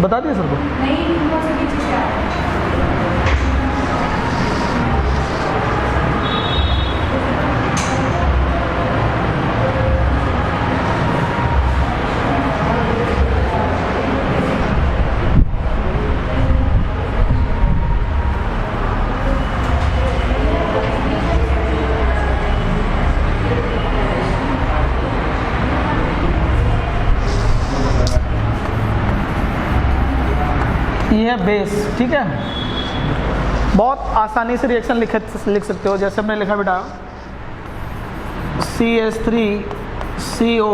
बता दिया सर को? ये है बेस, ठीक है। बहुत आसानी से रिएक्शन लिख सकते हो। जैसे हमने लिखा बेटा CH3CO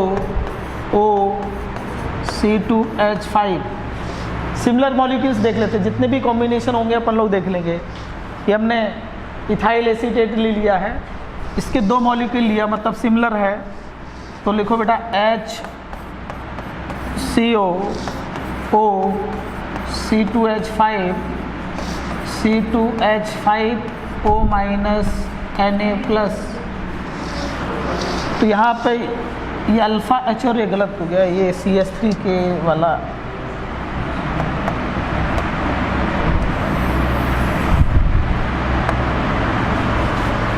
C2H5। सिमिलर मॉलिक्यूल्स देख लेते हैं, जितने भी कॉम्बिनेशन होंगे अपन लोग देख लेंगे। ये हमने इथाइल एसीटेट ले लिया है, इसके 2 मॉलिक्यूल लिया मतलब सिमिलर है, तो लिखो बेटा HCO C2H5 C2H5O Na+। तो यहाँ पे ये अल्फ़ा H और ये गलत हो गया, ये CH3 के वाला।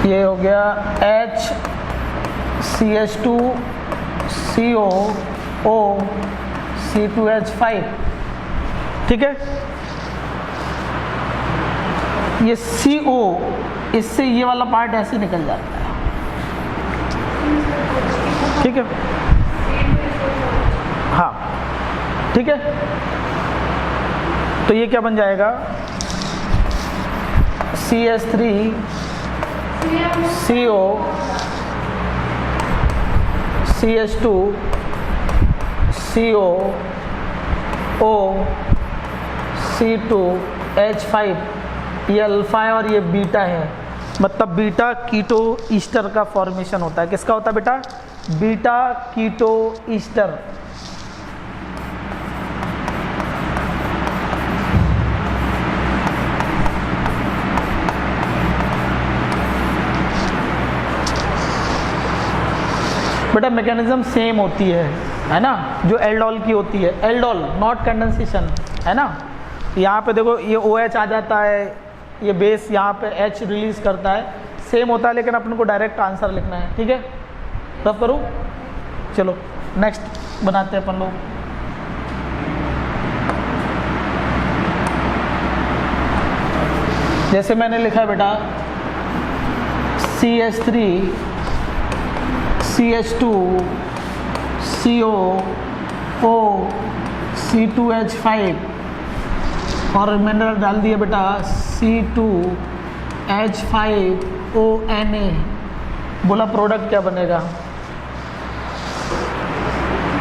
ये हो गया HCH2CO C2H5, ठीक है। ये CO, इससे ये वाला पार्ट ऐसे निकल जाता है, ठीक है। हाँ, ठीक है। तो ये क्या बन जाएगा CH3CO CH2CO C2H5। ये अल्फा है और ये बीटा है, मतलब बीटा कीटो ईस्टर का फॉर्मेशन होता है। किसका होता है बेटा? Beta keto ester. बेटा मैकेनिज्म सेम होती है ना, जो एल्डोल की होती है। एल्डोल नॉट कंडेंसेशन, है ना। यहाँ पे देखो ये OH आ जाता है, ये बेस यहाँ पे H रिलीज करता है, सेम होता है, लेकिन अपन को डायरेक्ट आंसर लिखना है, ठीक है। तब करूँ, चलो नेक्स्ट बनाते हैं अपन लोग। जैसे मैंने लिखा है बेटा CH3 CH2CO C2H5 और मैंने डाल दिया बेटा C2H5O Na। बोला प्रोडक्ट क्या बनेगा?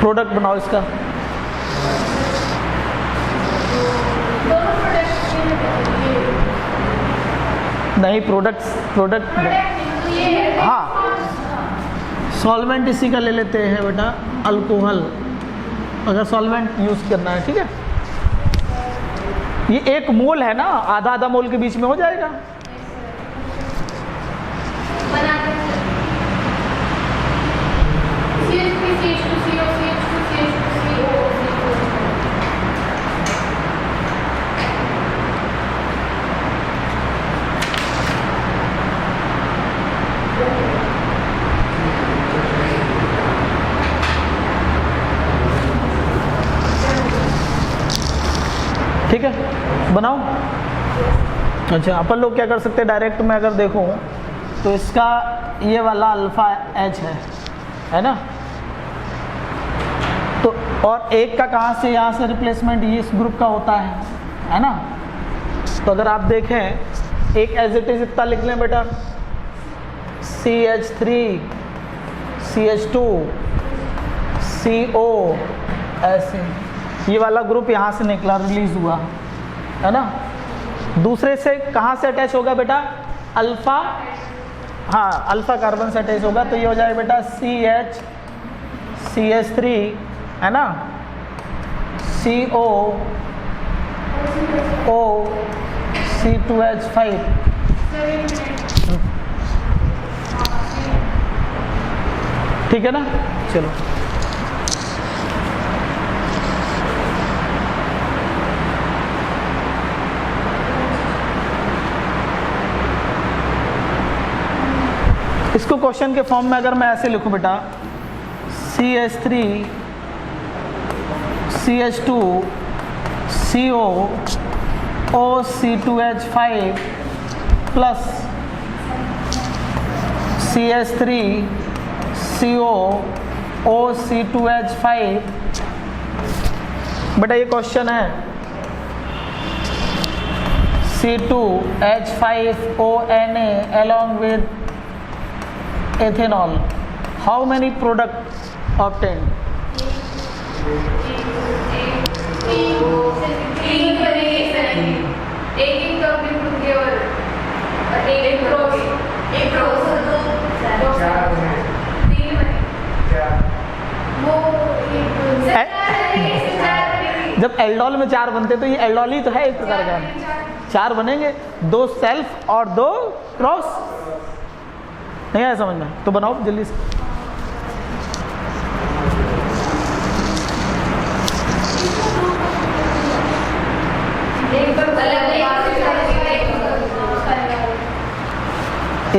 प्रोडक्ट बनाओ इसका। नहीं, प्रोडक्ट हाँ, सॉल्वेंट इसी का ले लेते हैं बेटा, अल्कोहल, अगर सॉल्वेंट यूज़ करना है, ठीक है। ये 1 मोल है ना, आधा मोल के बीच में हो जाएगा। ठीक है, बनाओ। अच्छा, अपन लोग क्या कर सकते हैं, डायरेक्ट में अगर देखूं तो इसका ये वाला अल्फा H है ना। तो और एक का कहाँ से, यहाँ से रिप्लेसमेंट ये इस ग्रुप का होता है ना। तो अगर आप देखें, एक एज इट इज इतना लिख लें बेटा, CH3 CH2 CO, ऐसे ये वाला ग्रुप यहाँ से निकला, रिलीज हुआ, है ना। दूसरे से कहाँ से अटैच होगा बेटा? अल्फा, हाँ अल्फा कार्बन से अटैच होगा, तो ये हो जाएगा बेटा CH3, है ना, CO C2H5। ठीक है ना। चलो इसको क्वेश्चन के फॉर्म में अगर मैं ऐसे लिखूं बेटा, CH3 CH2 CO OC2H5 plus CH3 CO OC2H5, बेटा ये क्वेश्चन है C2H5ONA along with ethanol, how many product obtained? जब एल्डोल में 4 बनते तो ये एल्डोल ही तो है एक प्रकार का, 4 बनेंगे, 2 सेल्फ और 2 क्रॉस। नहीं आया समझ में? तो बनाओ जल्दी से।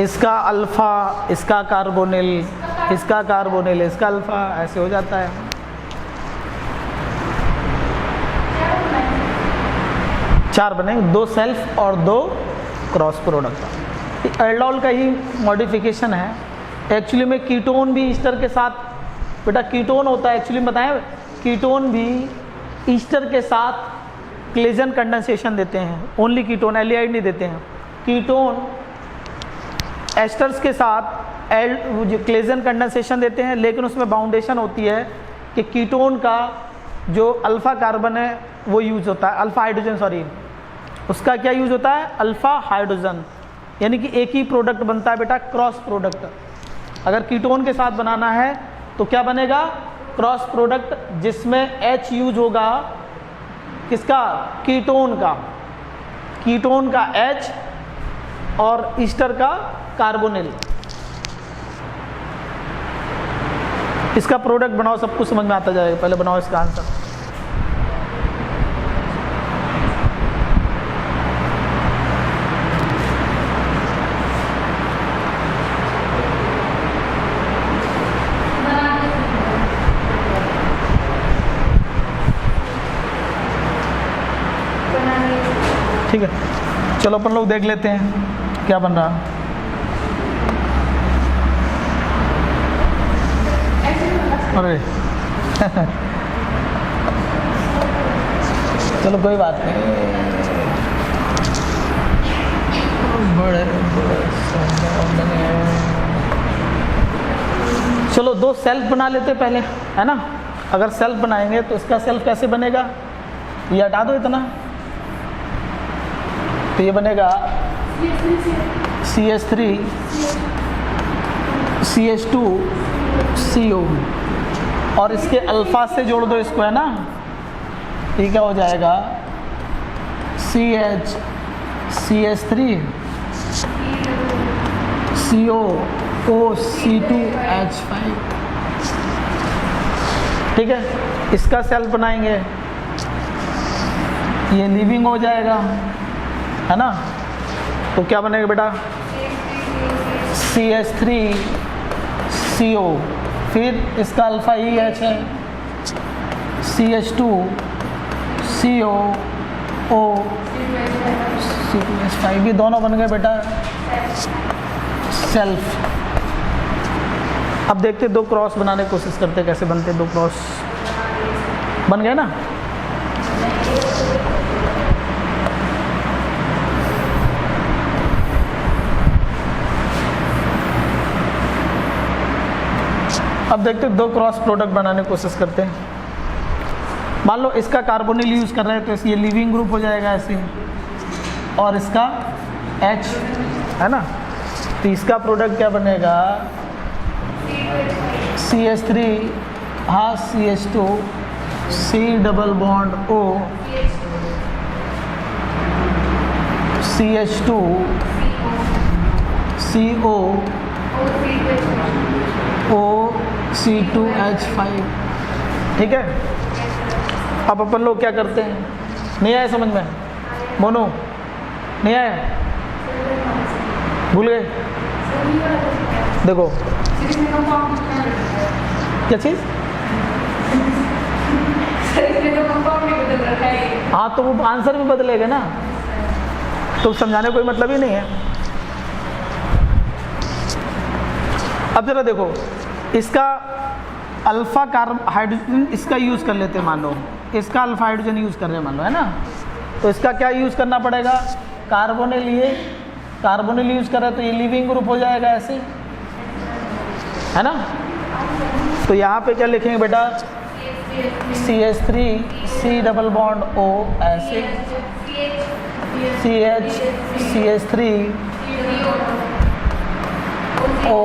इसका अल्फा, इसका कार्बोनिल, इसका कार्बोनिल, इसका अल्फा, ऐसे हो जाता है। चार बनेंगे, 2 सेल्फ और 2 क्रॉस प्रोडक्ट। एल्डोल का ही मॉडिफिकेशन है। एक्चुअली में कीटोन भी ईस्टर के साथ, बेटा कीटोन होता है एक्चुअली बताएं, कीटोन भी ईस्टर के साथ क्लेजन कंडेंसेशन देते हैं। ओनली कीटोन, एल्डिहाइड नहीं देते हैं। कीटोन एस्टर्स के साथ जो क्लेजन कंडेंसेशन देते हैं, लेकिन उसमें बाउंडेशन होती है कि कीटोन का जो अल्फा कार्बन है वो यूज होता है, अल्फा हाइड्रोजन, सॉरी, उसका क्या यूज होता है? अल्फा हाइड्रोजन, यानी कि एक ही प्रोडक्ट बनता है बेटा, क्रॉस प्रोडक्ट। अगर कीटोन के साथ बनाना है तो क्या बनेगा? क्रॉस प्रोडक्ट, जिसमें H यूज होगा किसका? कीटोन का, कीटोन का H और ईस्टर का कार्बोनिल। इसका प्रोडक्ट बनाओ, सब कुछ समझ में आता जाएगा। पहले बनाओ इसका आंसर। ठीक है, चलो अपन लोग देख लेते हैं क्या बन रहा है। अरे चलो कोई बात नहीं, चलो 2 सेल्फ बना लेते पहले, है ना। अगर सेल्फ बनाएंगे तो इसका सेल्फ कैसे बनेगा? ये हटा दो इतना, तो ये बनेगा CH3 CH2 CO, और इसके अल्फा से जोड़ दो इसको, है ना। ये क्या हो जाएगा? CH CH3 CO OC2H5, ठीक है। इसका सेल्फ बनाएंगे, ये लीविंग हो जाएगा, है ना। तो क्या बनेगा बेटा? CH3 CO, फिर इसका अल्फा ही H है, CH2 CO OC2H5, भी दोनों बन गए बेटा सेल्फ। अब देखते 2 क्रॉस बनाने की कोशिश करते कैसे बनते। 2 क्रॉस बन गए ना। अब देखते 2 क्रॉस प्रोडक्ट बनाने की कोशिश करते हैं। मान लो इसका कार्बोनिल यूज़ कर रहे हैं तो ये लीविंग ग्रुप हो जाएगा ऐसे, और इसका H, है ना। तो इसका प्रोडक्ट क्या बनेगा? CH3, हाँ CH2 C double bond O CH2 CO OC2H5, ठीक है। अब अपन लोग क्या करते हैं? नहीं आया समझ में? मोनू नहीं आया? भूल गए? देखो क्या चीज़, हाँ तो वो आंसर भी बदलेगा ना, तो समझाने कोई मतलब ही नहीं है। अब जरा देखो, इसका अल्फा हाइड्रोजन इसका यूज़ कर लेते हैं, मान लो इसका अल्फा हाइड्रोजन यूज़ कर रहे हैं मान लो, है ना, तो इसका क्या यूज़ करना पड़ेगा, कार्बोनिल, ये कार्बोनिल यूज़ कर रहे हैं तो ये लिविंग ग्रुप हो जाएगा ऐसे, है ना। तो यहाँ पे क्या लिखेंगे बेटा, CH3 C double bond O ऐसे, CH3 O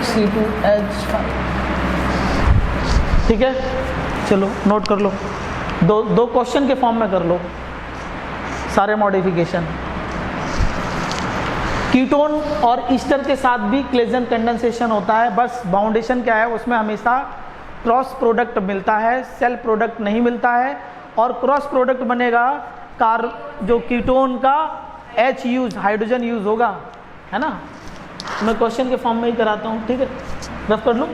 C2H5, ठीक है। चलो नोट कर लो, दो क्वेश्चन के फॉर्म में कर लो सारे मॉडिफिकेशन। कीटोन और ईस्टर के साथ भी क्लेजन कंडेंसेशन होता है, बस बाउंडेशन क्या है उसमें हमेशा क्रॉस प्रोडक्ट मिलता है, सेल्फ प्रोडक्ट नहीं मिलता है, और क्रॉस प्रोडक्ट बनेगा जो कीटोन का H यूज, हाइड्रोजन यूज होगा, है ना। मैं क्वेश्चन के फॉर्म में ही कराता हूँ, ठीक है, रफ कर लो।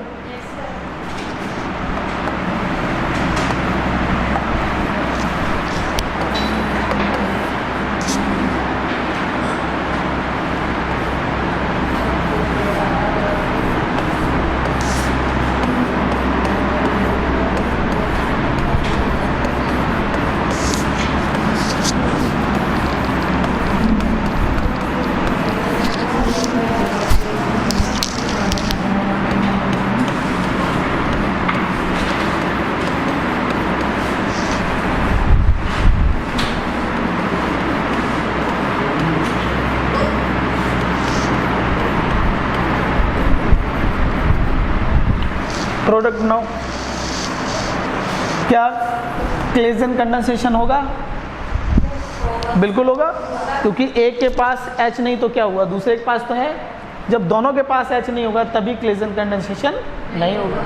प्रोडक्ट नाउ, क्या क्लेजन कंडेंसेशन होगा, बिल्कुल होगा, क्योंकि एक के पास H नहीं तो क्या हुआ, दूसरे के पास तो है। जब दोनों के पास H नहीं होगा तभी क्लेजन कंडेंसेशन नहीं होगा।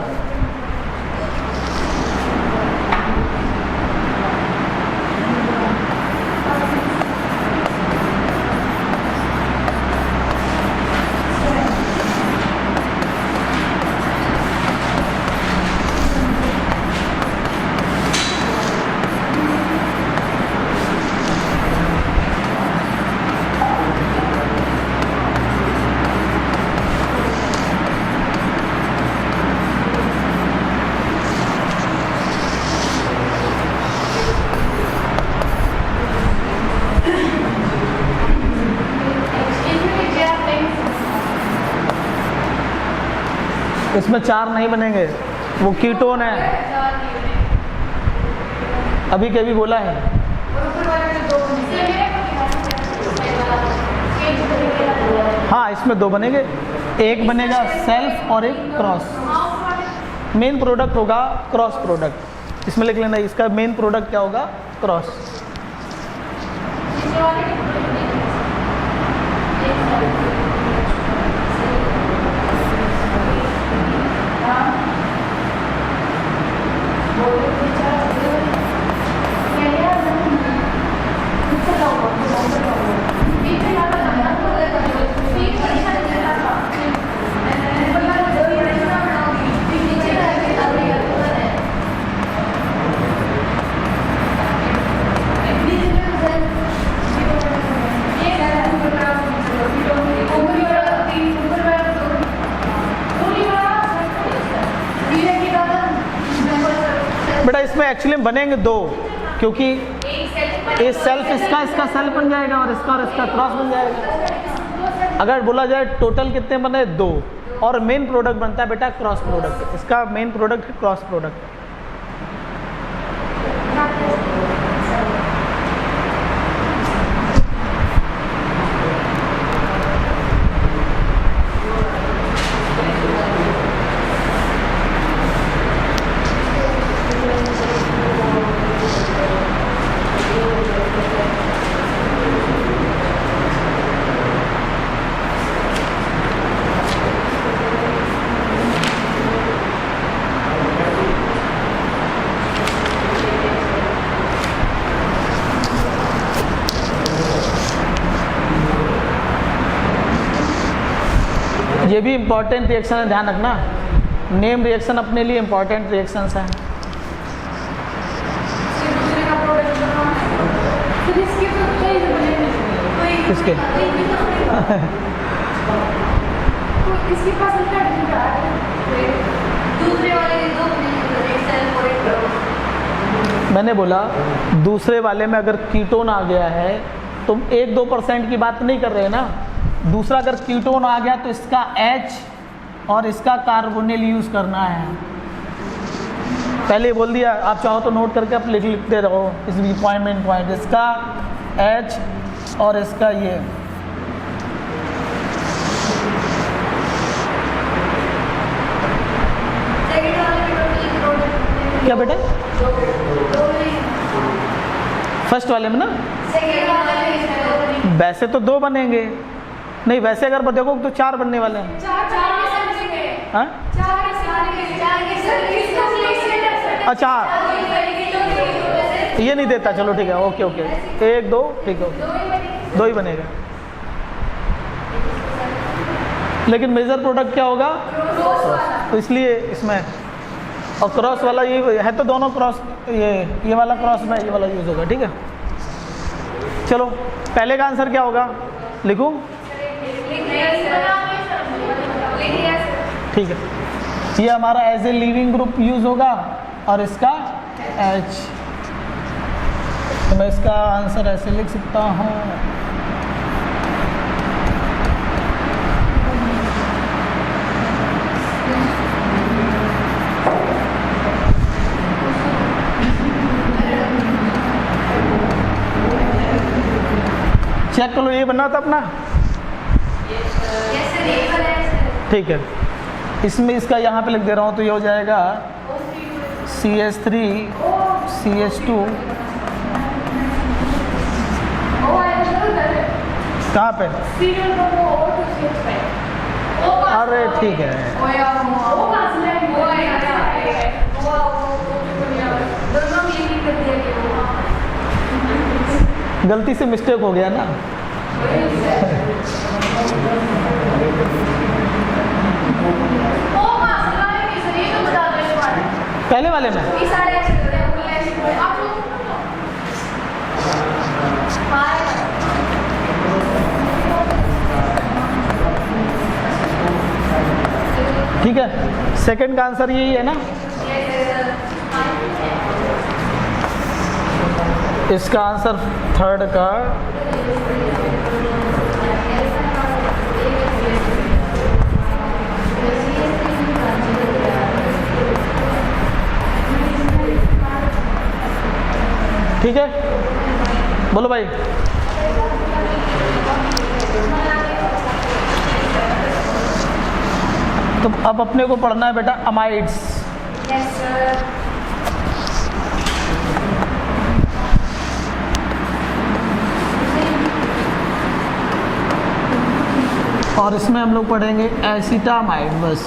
इसमें 4 नहीं बनेंगे, वो कीटोन है, अभी के भी बोला है। हाँ इसमें 2 बनेंगे, एक बनेगा सेल्फ और एक क्रॉस। मेन प्रोडक्ट होगा क्रॉस प्रोडक्ट, इसमें लिख लेना, इसका मेन प्रोडक्ट क्या होगा, क्रॉस। बेटा इसमें एक्चुअली बनेंगे 2, क्योंकि ये सेल्फ इसका सेल्फ बन जाएगा और इसका क्रॉस बन जाएगा। अगर बोला जाए टोटल कितने बने, 2, और मेन प्रोडक्ट बनता है बेटा क्रॉस प्रोडक्ट, इसका मेन प्रोडक्ट है क्रॉस प्रोडक्ट। ये भी इम्पॉर्टेंट रिएक्शन है, ध्यान रखना। नेम रिएक्शन अपने लिए इम्पॉर्टेंट रिएक्शंस हैं। किसके? इसके पास दूसरे वाले मैंने बोला दूसरे वाले में अगर कीटोन आ गया है, तुम 1-2% की बात नहीं कर रहे ना। दूसरा अगर कीटोन आ गया तो इसका H और इसका कार्बोनिल यूज़ करना है। पहले बोल दिया, आप चाहो तो नोट करके आप लिखते रहो इस पॉइंट। इसका H और इसका ये क्या बेटा? फर्स्ट वाले में ना, वैसे तो 2 बनेंगे, नहीं वैसे अगर देखो तो 4 बनने वाले हैं। हाँ? अच्छा ये नहीं देता, चलो ठीक है, ओके 1 2 ठीक है, 2 ही बनेगा। लेकिन मेजर प्रोडक्ट क्या होगा? तो इसलिए इसमें, और क्रॉस वाला ये है तो दोनों क्रॉस, ये वाला क्रॉस में ये वाला यूज़ होगा, ठीक है। चलो पहले का आंसर क्या होगा, लिखूं? ठीक है, ये हमारा as a leaving group use होगा और इसका H। तो मैं इसका आंसर ऐसे लिख सकता हूँ, चेक कर लो, ये बनना था अपना। ठीक है, इसमें इसका यहाँ पे लिख दे रहा हूँ, तो ये हो जाएगा CH3 CH2। कहाँ पे? अरे ठीक है, गलती से मिस्टेक हो गया ना। पहले वाले में ठीक है, सेकंड का आंसर यही है ना। इसका आंसर थर्ड का ठीक है, बोलो भाई। तो अब अपने को पढ़ना है बेटा अमाइड्स। Yes sir. और इसमें हम लोग पढ़ेंगे एसिटामाइड बस।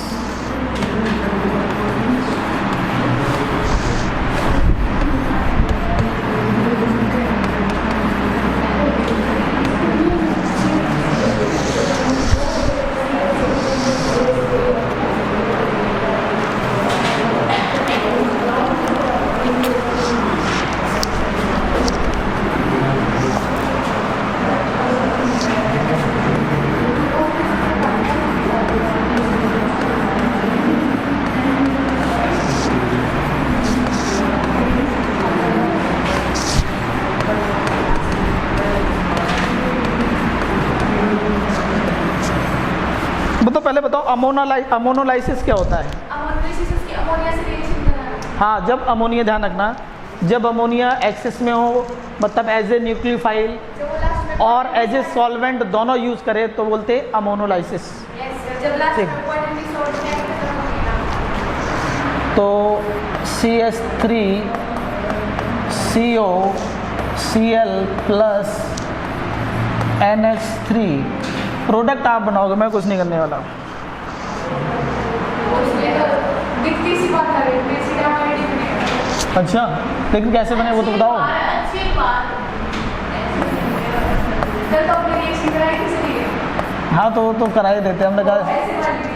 तो पहले बताओ अमोनोलाइसिस क्या होता है? अमोनिया से रिएक्शन करना। हाँ, जब अमोनिया, ध्यान रखना, जब अमोनिया एक्सेस में हो, मतलब एज ए न्यूक्लियोफाइल और एज ए सॉल्वेंट दोनों यूज करे तो बोलते अमोनोलाइसिस। ठीक, तो CH3 CO Cl plus NH3 product आप बनाओगे, मैं कुछ नहीं करने वाला। दिखती सी बात है, अच्छा, लेकिन कैसे बने वो तो बताओ। हाँ तो वो तो करा ही देते, हमने कहा ऐसे वाली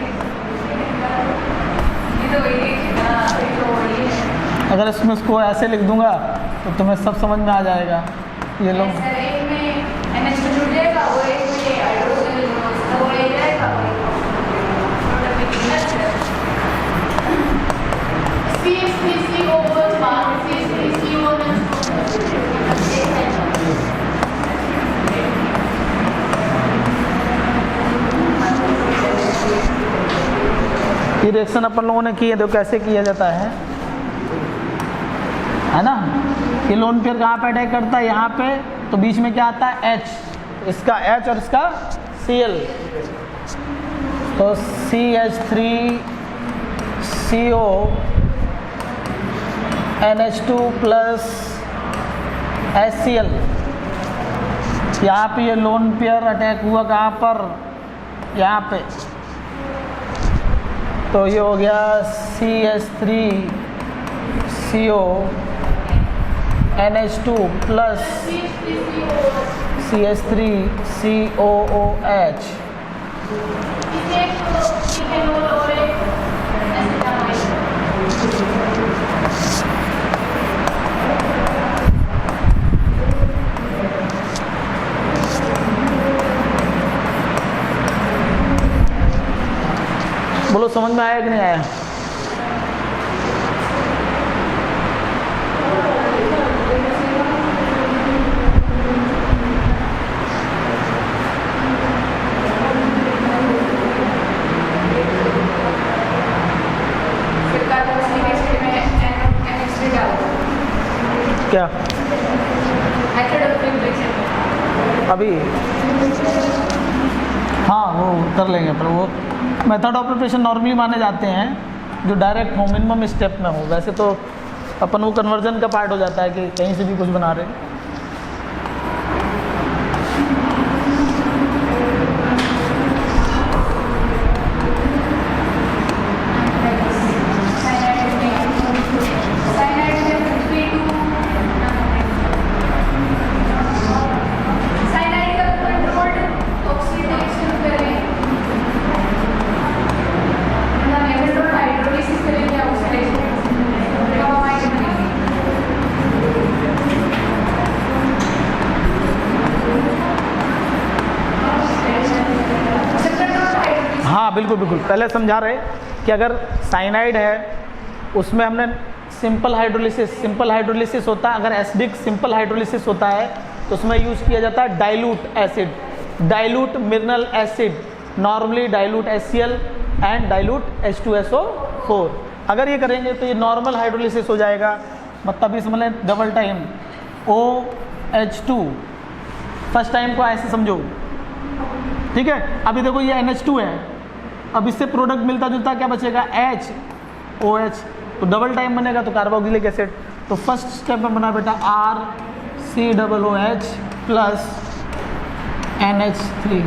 ये तो वही है ना, ये तो वही है। अगर इसमें इसको ऐसे लिख दूंगा तो तुम्हें सब समझ में आ जाएगा। ये लो, सर एक में NH2 जुड़ जाएगा और एक में ये हाइड्रोजन वो ले जाएगा CH3CO मार्क CH3CO ये रिएक्शन अपन लोगों ने की है, देखो कैसे किया जाता है ना। ये लोन पेयर कहाँ पे अटैक करता है, यहाँ पे, तो बीच में क्या आता है H, इसका H और इसका Cl, तो CH3CO NH2 प्लस HCl। यहाँ पे ये लोन पेयर अटैक हुआ कहाँ पर, यहाँ पे, तो ये हो गया CH3CO NH2 प्लस CH3COOH। बोलो समझ में आया कि नहीं आया? क्या अभी? हाँ वो कर लेंगे, पर वो मेथड ऑफ प्रिपरेशन नॉर्मली माने जाते हैं जो डायरेक्ट हो, मिनिमम स्टेप में हो। वैसे तो अपन वो कन्वर्जन का पार्ट हो जाता है कि कहीं से भी कुछ बना रहे। बिल्कुल बिल्कुल, पहले समझा रहे कि अगर साइनाइड है उसमें हमने सिंपल हाइड्रोलिसिस होता है। अगर एसिडिक सिंपल हाइड्रोलिसिस होता है तो उसमें यूज़ किया जाता है dilute acid, dilute mineral acid, normally dilute HCl and dilute H2SO4। अगर ये करेंगे तो ये नॉर्मल हाइड्रोलिसिस हो जाएगा, मतलब इसमें double time OH2, first time को ऐसे समझो, ठीक है। अभी देखो ये NH2 है, अब इससे प्रोडक्ट मिलता जुलता क्या बचेगा, HOH, तो डबल टाइम बनेगा तो कार्बोक्सिलिक एसिड। तो फर्स्ट स्टेप में बना बेटा RCOOH प्लस NH3।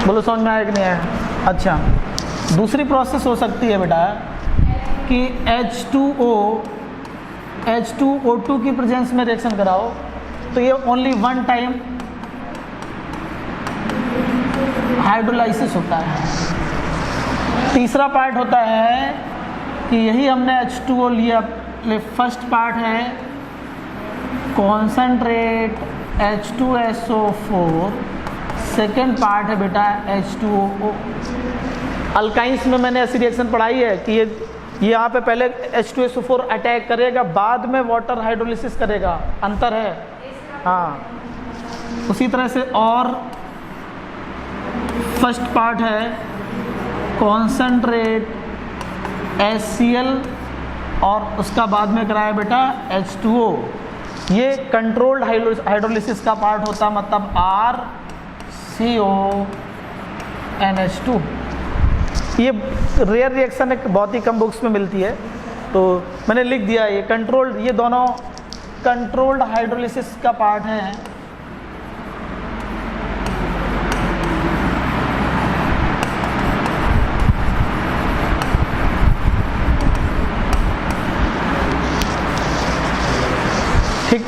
बोलो समझ में आया कि नहीं आया? अच्छा, दूसरी प्रोसेस हो सकती है बेटा कि H2O2 की प्रेजेंस में रिएक्शन कराओ, तो ये ओनली वन टाइम हाइड्रोलाइसिस होता है। तीसरा पार्ट होता है कि यही हमने H2O लिया, फर्स्ट पार्ट है कॉन्सेंट्रेट H2SO4, सेकेंड पार्ट है बेटा H2O। अल्काइंस में मैंने ऐसी रिएक्शन पढ़ाई है कि ये यहाँ पे पहले H2SO4 अटैक करेगा, बाद में वाटर हाइड्रोलिसिस करेगा, अंतर है। हाँ, उसी तरह से और फर्स्ट पार्ट है कॉन्सेंट्रेट HCl और उसका बाद में कराया बेटा H2O। ये कंट्रोल्ड हाइड्रोलिसिस का पार्ट होता है, मतलब RCONH2। ये रेयर रिएक्शन है, बहुत ही कम बुक्स में मिलती है, तो मैंने लिख दिया ये कंट्रोल्ड, ये दोनों कंट्रोल्ड हाइड्रोलिसिस का पार्ट है। ठीक,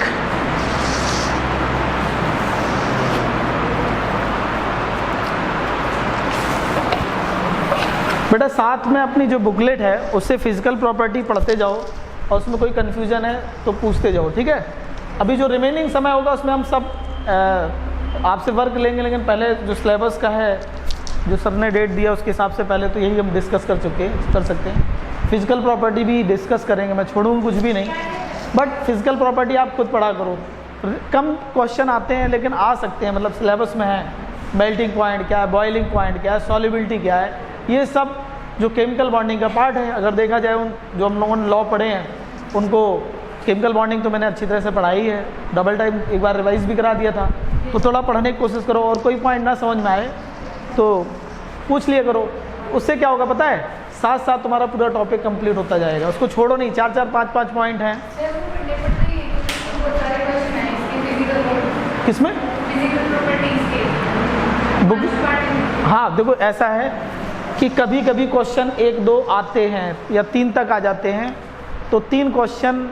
बेटा साथ में अपनी जो बुकलेट है उससे फिजिकल प्रॉपर्टी पढ़ते जाओ और उसमें कोई कन्फ्यूज़न है तो पूछते जाओ, ठीक है। अभी जो रिमेनिंग समय होगा उसमें हम सब आपसे वर्क लेंगे, लेकिन पहले जो सिलेबस का है, जो सर ने डेट दिया उसके हिसाब से पहले तो यही हम डिस्कस कर सकते हैं। फिजिकल प्रॉपर्टी भी डिस्कस करेंगे, मैं छोड़ूंगा कुछ भी नहीं, बट फिजिकल प्रॉपर्टी आप खुद पढ़ा करो। कम क्वेश्चन आते हैं लेकिन आ सकते हैं, मतलब सिलेबस में है। मेल्टिंग पॉइंट क्या है, बॉइलिंग पॉइंट क्या है, सॉल्युबिलिटी क्या है, ये सब जो केमिकल बॉन्डिंग का पार्ट है। अगर देखा जाए उन जो हम लोगों ने लॉ पढ़े हैं उनको केमिकल बॉन्डिंग तो मैंने अच्छी तरह से पढ़ाई है, डबल टाइम एक बार रिवाइज भी करा दिया था, तो थोड़ा पढ़ने की कोशिश करो और कोई पॉइंट ना समझ में आए तो पूछ लिया करो। उससे क्या होगा पता है, साथ साथ तुम्हारा पूरा टॉपिक कंप्लीट होता जाएगा, उसको छोड़ो नहीं। 4-4, 5-5 पॉइंट हैं। किसमें बुक? हाँ देखो ऐसा है कि कभी कभी क्वेश्चन 1-2 आते हैं या 3 तक आ जाते हैं, तो 3 क्वेश्चन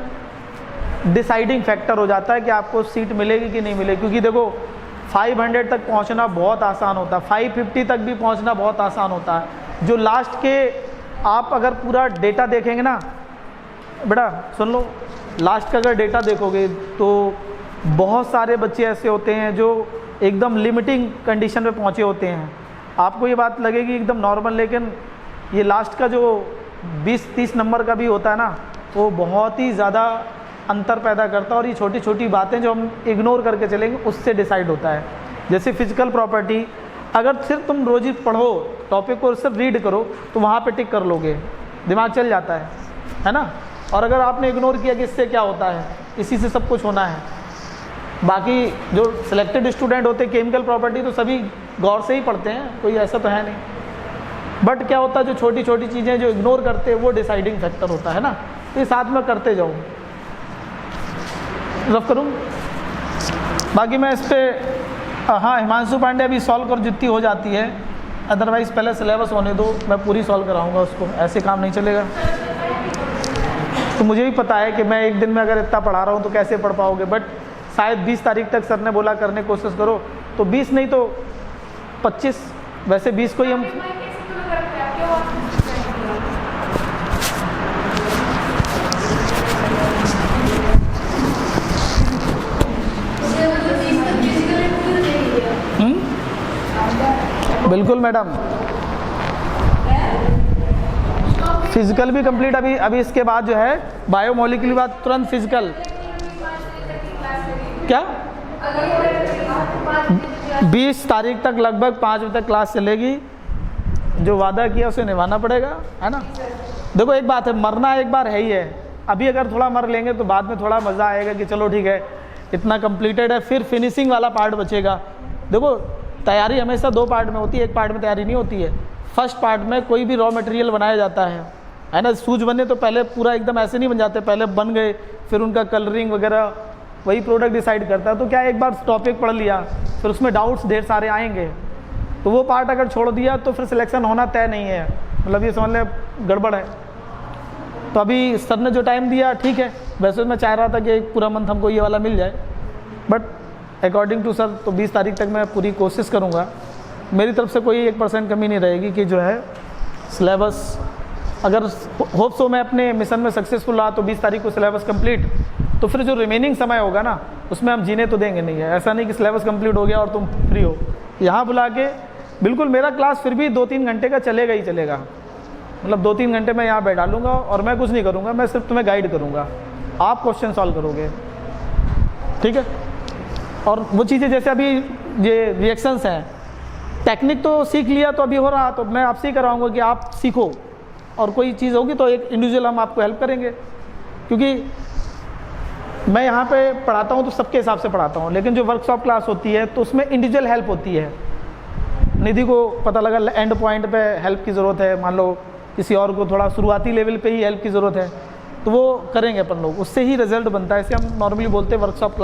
डिसाइडिंग फैक्टर हो जाता है कि आपको सीट मिलेगी कि नहीं मिलेगी। क्योंकि देखो 500 तक पहुंचना बहुत आसान होता है, 550 तक भी पहुंचना बहुत आसान होता है। जो लास्ट के आप अगर पूरा डेटा देखेंगे ना बेटा, सुन लो, लास्ट का अगर डेटा देखोगे तो बहुत सारे बच्चे ऐसे होते हैं जो एकदम लिमिटिंग कंडीशन पे पहुंचे होते हैं। आपको ये बात लगेगी एकदम नॉर्मल, लेकिन ये लास्ट का जो 20-30 नंबर का भी होता है ना, वो बहुत ही ज़्यादा अंतर पैदा करता है। और ये छोटी छोटी बातें जो हम इग्नोर करके चलेंगे उससे डिसाइड होता है। जैसे फिजिकल प्रॉपर्टी, अगर सिर्फ तुम रोज़ ही पढ़ो टॉपिक को, सिर्फ रीड करो तो वहाँ पे टिक कर लोगे, दिमाग चल जाता है ना। और अगर आपने इग्नोर किया कि इससे क्या होता है, इसी से सब कुछ होना है। बाकी जो सिलेक्टेड स्टूडेंट होते हैं केमिकल प्रॉपर्टी तो सभी गौर से ही पढ़ते हैं, कोई ऐसा तो है नहीं। बट क्या होता है, जो छोटी छोटी चीज़ें जो इग्नोर करते हैं वो डिसाइडिंग फैक्टर होता है ना। ये साथ में करते जाओ, रफ करूँ। बाकी मैं इस पर हाँ, हिमांशु पांडे अभी सॉल्व कर जितनी हो जाती है, अदरवाइज़ पहले सिलेबस होने दो, मैं पूरी सॉल्व कराऊंगा उसको, ऐसे काम नहीं चलेगा। तो मुझे भी पता है कि मैं एक दिन में अगर इतना पढ़ा रहा हूँ तो कैसे पढ़ पाओगे, बट शायद 20 तारीख तक सर ने बोला करने की कोशिश करो, तो 20 नहीं तो 25, वैसे 20 को ही हम बिल्कुल मैडम, फिजिकल भी कंप्लीट। अभी इसके बाद जो है बायोमोलिक्यूलर बाद तुरंत फिजिकल। क्या 20 तारीख तक लगभग 5 बजे तक क्लास चलेगी। जो वादा किया उसे निभाना पड़ेगा, है ना। देखो एक बात है, मरना एक बार है ही है। अभी अगर थोड़ा मर लेंगे तो बाद में थोड़ा मज़ा आएगा कि चलो ठीक है इतना कंप्लीटेड है, फिर फिनिशिंग वाला पार्ट बचेगा। देखो तैयारी हमेशा 2 पार्ट में होती है, एक पार्ट में तैयारी नहीं होती है। फर्स्ट पार्ट में कोई भी रॉ मटेरियल बनाया जाता है ना। सूज बने तो पहले पूरा एकदम ऐसे नहीं बन जाते, पहले बन गए फिर उनका कलरिंग वगैरह वही प्रोडक्ट डिसाइड करता है। तो क्या एक बार टॉपिक पढ़ लिया फिर उसमें डाउट्स ढेर सारे आएंगे, तो वो पार्ट अगर छोड़ दिया तो फिर सिलेक्शन होना तय नहीं है, मतलब ये समझ लें गड़बड़ है। तो अभी सर ने जो टाइम दिया ठीक है, वैसे मैं चाह रहा था कि एक पूरा मंथ हमको ये वाला मिल जाए, बट अकॉर्डिंग टू सर तो 20 तारीख तक मैं पूरी कोशिश करूँगा। मेरी तरफ से कोई 1% कमी नहीं रहेगी कि जो है सिलेबस, अगर होप सो मैं अपने मिशन में सक्सेसफुल रहा तो 20 तारीख को सिलेबस कंप्लीट, तो फिर जो रिमेनिंग समय होगा ना उसमें हम जीने तो देंगे नहीं है। ऐसा नहीं कि सिलेबस कंप्लीट हो गया और तुम फ्री हो। यहाँ बुला के बिल्कुल मेरा क्लास फिर भी 2-3 घंटे का चलेगा ही चलेगा, मतलब 2-3 घंटे मैं यहाँ बैठ डालूंगा और मैं कुछ नहीं करूँगा, मैं सिर्फ तुम्हें गाइड करूँगा, आप क्वेश्चन सॉल्व करोगे, ठीक है। और वो चीज़ें जैसे अभी ये रिएक्शंस हैं, टेक्निक तो सीख लिया तो अभी हो रहा, तो मैं आपसे ही कराऊंगा कि आप सीखो, और कोई चीज़ होगी तो एक इंडिविजुअल हम आपको हेल्प करेंगे। क्योंकि मैं यहाँ पे पढ़ाता हूँ तो सबके हिसाब से पढ़ाता हूँ, लेकिन जो वर्कशॉप क्लास होती है तो उसमें इंडिविजुअल हेल्प होती है। निधि को पता लगा एंड पॉइंट पे हेल्प की ज़रूरत है, मान लो किसी और को थोड़ा शुरुआती लेवल पे ही हेल्प की ज़रूरत है, तो वो करेंगे अपन लोग, उससे ही रिजल्ट बनता है। इसे हम नॉर्मली बोलते हैं वर्कशॉप क्लास।